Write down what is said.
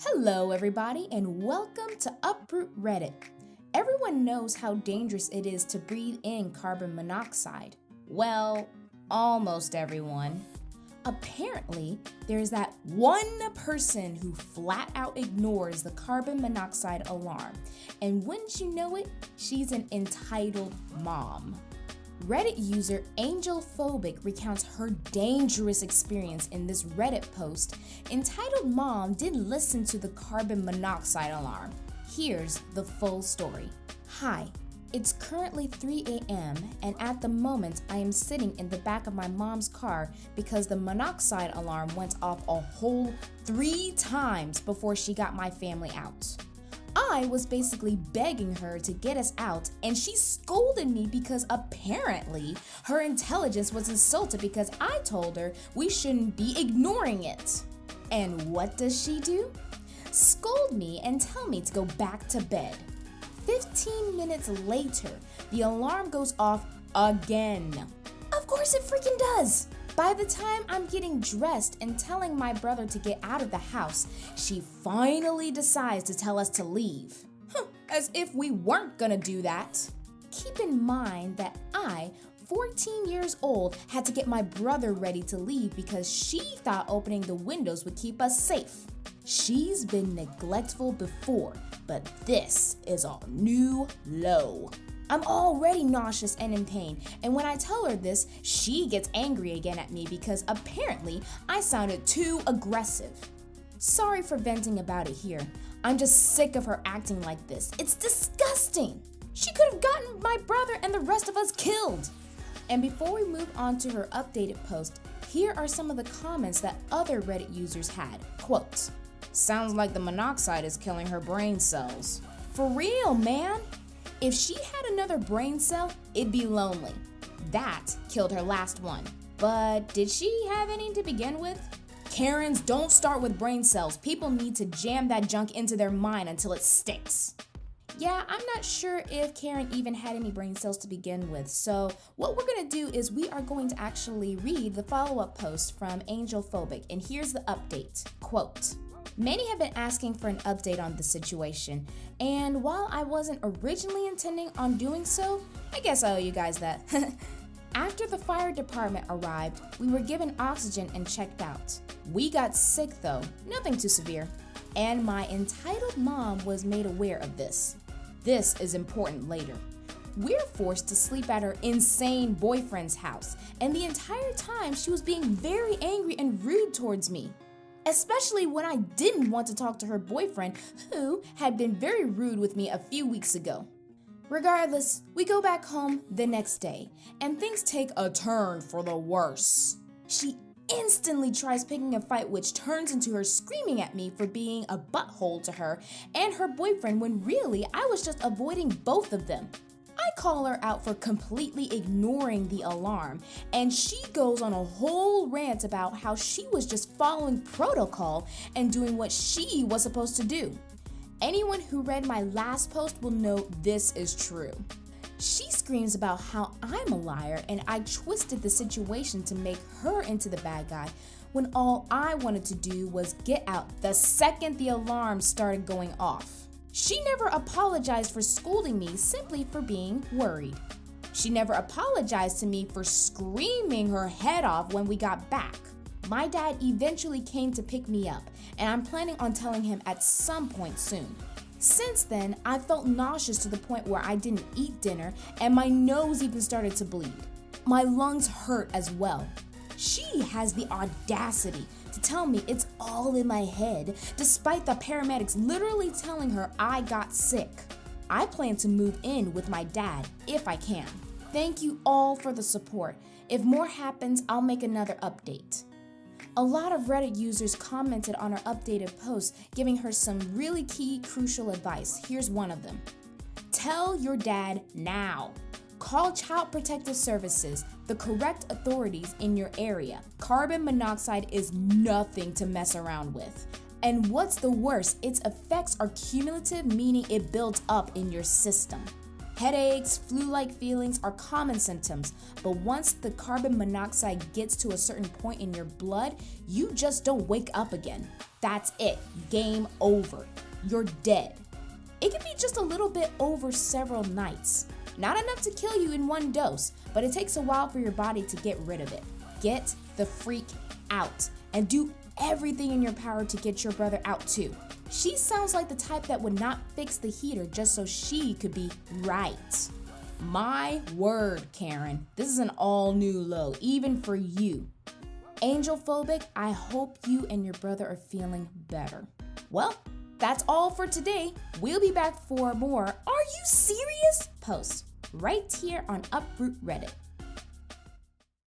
Hello everybody and welcome to Uproot Reddit. Everyone knows how dangerous it is to breathe in carbon monoxide. Well, almost everyone. Apparently, there's that one person who flat out ignores the carbon monoxide alarm. And wouldn't you know it, she's an entitled mom. Reddit user AngelPhobic recounts her dangerous experience in this Reddit post entitled Mom Didn't Listen to the Carbon Monoxide Alarm. Here's the full story. Hi, it's currently 3 a.m. and at the moment I am sitting in the back of my mom's car because the monoxide alarm went off a whole 3 times before she got my family out. I was basically begging her to get us out, and she scolded me because apparently her intelligence was insulted because I told her we shouldn't be ignoring it. And what does she do? Scold me and tell me to go back to bed. 15 minutes later, the alarm goes off again. Of course it freaking does! By the time I'm getting dressed and telling my brother to get out of the house, she finally decides to tell us to leave. As if we weren't gonna do that. Keep in mind that I, 14 years old, had to get my brother ready to leave because she thought opening the windows would keep us safe. She's been neglectful before, but this is a new low. I'm already nauseous and in pain, and when I tell her this, she gets angry again at me because apparently I sounded too aggressive. Sorry for venting about it here. I'm just sick of her acting like this. It's disgusting. She could have gotten my brother and the rest of us killed. And before we move on to her updated post, here are some of the comments that other Reddit users had. Quote, "Sounds like the monoxide is killing her brain cells." For real, man. If she had another brain cell, it'd be lonely. That killed her last one. But did she have any to begin with? Karens, don't start with brain cells. People need to jam that junk into their mind until it sticks. Yeah, I'm not sure if Karen even had any brain cells to begin with. So what we're gonna do is we are going to actually read the follow-up post from AngelPhobic, and here's the update. Quote, "Many have been asking for an update on the situation, and while I wasn't originally intending on doing so, I guess I owe you guys that. After the fire department arrived, we were given oxygen and checked out. We got sick though, nothing too severe, and my entitled mom was made aware of this. This is important later. We're forced to sleep at her insane boyfriend's house, and the entire time she was being very angry and rude towards me. Especially when I didn't want to talk to her boyfriend, who had been very rude with me a few weeks ago. Regardless, we go back home the next day, and things take a turn for the worse. She instantly tries picking a fight, which turns into her screaming at me for being a butthole to her and her boyfriend when really I was just avoiding both of them. I call her out for completely ignoring the alarm, and she goes on a whole rant about how she was just following protocol and doing what she was supposed to do. Anyone who read my last post will know this is true. She screams about how I'm a liar and I twisted the situation to make her into the bad guy when all I wanted to do was get out the second the alarm started going off. She never apologized for scolding me simply for being worried. She never apologized to me for screaming her head off when we got back. My dad eventually came to pick me up, and I'm planning on telling him at some point soon. Since then, I felt nauseous to the point where I didn't eat dinner, and my nose even started to bleed. My lungs hurt as well. She has the audacity to tell me it's all in my head, despite the paramedics literally telling her I got sick. I plan to move in with my dad if I can. Thank you all for the support. If more happens, I'll make another update." A lot of Reddit users commented on her updated post, giving her some really key, crucial advice. Here's one of them. Tell your dad now. Call Child Protective Services, the correct authorities in your area. Carbon monoxide is nothing to mess around with. And what's the worst, its effects are cumulative, meaning it builds up in your system. Headaches, flu-like feelings are common symptoms, but once the carbon monoxide gets to a certain point in your blood, you just don't wake up again. That's it. Game over. You're dead. It can be just a little bit over several nights. Not enough to kill you in one dose, but it takes a while for your body to get rid of it. Get the freak out and do everything in your power to get your brother out too. She sounds like the type that would not fix the heater just so she could be right. My word, Karen, this is an all new low, even for you. Angel phobic, I hope you and your brother are feeling better. Well, that's all for today. We'll be back for more "Are you serious?" posts right here on Uproot Reddit.